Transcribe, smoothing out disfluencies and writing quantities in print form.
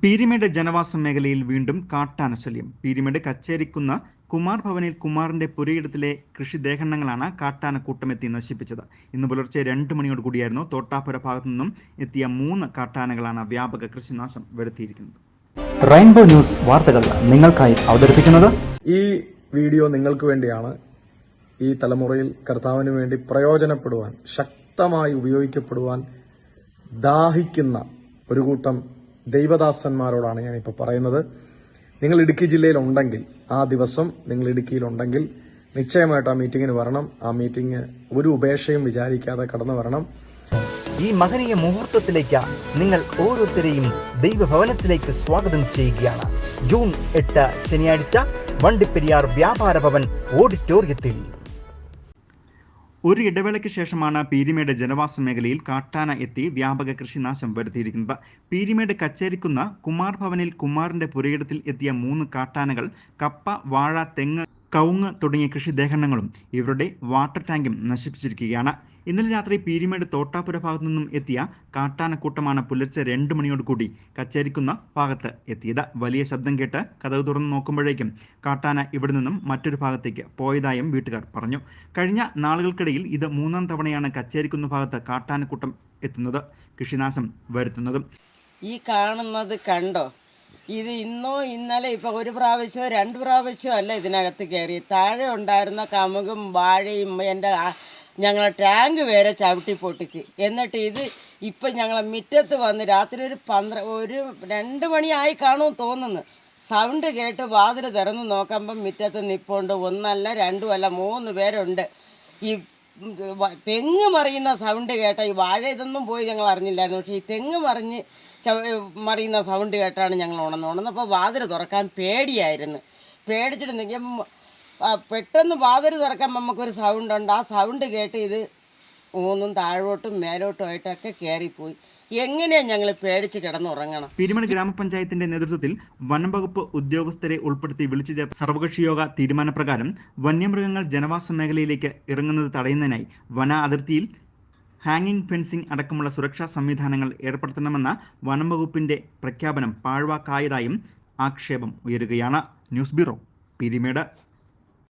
പീരിമേട് ജനവാസ മേഖലയിൽ വീണ്ടും കാട്ടാന ശല്യം. പീരിമേട് കച്ചേരിക്കുന്ന കുമാർ ഭവനിൽ കുമാറിന്റെ പുരയിടത്തിലെ കൃഷിദേഹങ്ങളാണ് കാട്ടാന കൂട്ടമെത്തി നശിപ്പിച്ചത്. ഇന്ന് പുലർച്ചെ 2 മണിയോട് കൂടിയായിരുന്നു തോട്ടാപ്പുര ഭാഗത്തു നിന്നും എത്തിയ 3 കാട്ടാനകളാണ് വ്യാപക കൃഷിനാശം വരുത്തിയിരിക്കുന്നത്. റെയിൻബോ ന്യൂസ് വാർത്തകൾ നിങ്ങൾക്കായി അവതരിപ്പിക്കുന്നത്. ഈ വീഡിയോ നിങ്ങൾക്ക് വേണ്ടിയാണ്. ഈ തലമുറയിൽ കർത്താവിന് വേണ്ടി പ്രയോജനപ്പെടുവാൻ, ശക്തമായി ഉപയോഗിക്കപ്പെടുവാൻ ദാഹിക്കുന്ന ഒരു കൂട്ടം ദൈവദാസന്മാരോടാണ് ഞാനിപ്പോൾ പറയുന്നത്. നിങ്ങൾ ഇടുക്കി ജില്ലയിലുണ്ടെങ്കിൽ, ആ ദിവസം നിങ്ങൾ ഇടുക്കിയിലുണ്ടെങ്കിൽ നിശ്ചയമായിട്ട് ആ മീറ്റിങ്ങിന് വരണം. ആ മീറ്റിംഗ് ഒരു ഉപേക്ഷയും വിചാരിക്കാതെ കടന്നു വരണം. ഈ മഹനീയ മുഹൂർത്തത്തിലേക്ക് നിങ്ങൾ ഓരോരുത്തരെയും ദൈവഭവനത്തിലേക്ക് സ്വാഗതം ചെയ്യുകയാണ്. ജൂൺ 8 ശനിയാഴ്ച വണ്ടിപ്പെരിയാർ വ്യാപാര ഭവൻ ഓഡിറ്റോറിയത്തിൽ. ഒരു ഇടവേളയ്ക്ക് ശേഷമാണ് പീരിമേട് ജനവാസ മേഖലയിൽ കാട്ടാന എത്തി വ്യാപക കൃഷിനാശം വരുത്തിയിരിക്കുന്നത്. പീരിമേട് കച്ചേരിക്കുന്ന കുമാർ ഭവനിൽ കുമാറിന്റെ പുരയിടത്തിൽ എത്തിയ 3 കാട്ടാനകൾ കപ്പ, വാഴ, തെങ്ങ്, കവുങ്ങ് തുടങ്ങിയ കൃഷിദേഹങ്ങളും ഇവരുടെ വാട്ടർ ടാങ്കും നശിപ്പിച്ചിരിക്കുകയാണ്. ഇന്നലെ രാത്രി പീരിമേട് തോട്ടാപ്പുര ഭാഗത്തു നിന്നും എത്തിയ കാട്ടാനക്കൂട്ടമാണ് പുലർച്ചെ 2 മണിയോട് കൂടി കച്ചേരിക്കുന്ന ഭാഗത്ത് എത്തിയത്. വലിയ ശബ്ദം കേട്ട് കതക് തുറന്ന് നോക്കുമ്പോഴേക്കും കാട്ടാന ഇവിടെ നിന്നും മറ്റൊരു ഭാഗത്തേക്ക് പോയതായും വീട്ടുകാർ പറഞ്ഞു. കഴിഞ്ഞ നാളുകൾക്കിടയിൽ ഇത് 3ാം തവണയാണ് കച്ചേരിക്കുന്ന ഭാഗത്ത് കാട്ടാനക്കൂട്ടം എത്തുന്നത്, കൃഷിനാശം വരുത്തുന്നതും. ഈ കാണുന്നത് കണ്ടോ? ഇത് ഇന്നോ ഇന്നലെ ഇപ്പോൾ 1 പ്രാവശ്യമോ 2 പ്രാവശ്യമോ അല്ല ഇതിനകത്ത് കയറി. താഴെ ഉണ്ടായിരുന്ന കമുകും വാഴയും ഞങ്ങളെ ടാങ്ക് വരെ ചവിട്ടി പൊട്ടിച്ച്. എന്നിട്ട് ഇത് ഇപ്പം ഞങ്ങളെ മുറ്റത്ത് വന്ന് രാത്രി ഒരു 2 മണിയായി കാണുമെന്ന് തോന്നുന്നു. സൗണ്ട് കേട്ട് വാതിൽ തുറന്ന് നോക്കുമ്പം മുറ്റത്ത് നിൽപ്പുണ്ട്. 1 അല്ല 2 അല്ല 3 പേരുണ്ട്. ഈ തെങ്ങ് മറിയുന്ന സൗണ്ട് കേട്ട, ഈ വാഴ ഇതൊന്നും പോയി ഞങ്ങൾ അറിഞ്ഞില്ലായിരുന്നു. പക്ഷേ ഈ തെങ്ങ് മറിയുന്ന സൗണ്ട് കേട്ടാണ് ഞങ്ങൾ ഉണർന്നപ്പോൾ വാതിൽ തുറക്കാൻ പേടിയായിരുന്നു. പേടിച്ചിട്ടുണ്ടെങ്കിൽ പെട്ടെന്ന് വാതിൽ തുറക്കാൻ നമുക്കൊരു സൗണ്ട് ഉണ്ട്. ആ സൗണ്ട് കേട്ട് ഇത് 3 താഴോട്ടും മേലോട്ടും ആയിട്ടൊക്കെ കയറിപ്പോയി. എങ്ങനെയാണ് ഞങ്ങൾ പേടിച്ച് കിടന്നുറങ്ങണം? പീരിമേട് ഗ്രാമപഞ്ചായത്തിന്റെ നേതൃത്വത്തിൽ വനം വകുപ്പ് ഉദ്യോഗസ്ഥരെ ഉൾപ്പെടുത്തി വിളിച്ചു ചേർത്ത സർവകക്ഷി യോഗ തീരുമാനപ്രകാരം വന്യമൃഗങ്ങൾ ജനവാസ മേഖലയിലേക്ക് ഇറങ്ങുന്നത് തടയുന്നതിനായി വന അതിർത്തിയിൽ ഹാങ്ങിങ് ഫെൻസിംഗ് അടക്കമുള്ള സുരക്ഷാ സംവിധാനങ്ങൾ ഏർപ്പെടുത്തണമെന്ന വനം വകുപ്പിന്റെ പ്രഖ്യാപനം പാഴ്വാക്കായതായും ആക്ഷേപം ഉയരുകയാണ്. News bureau, Peermade.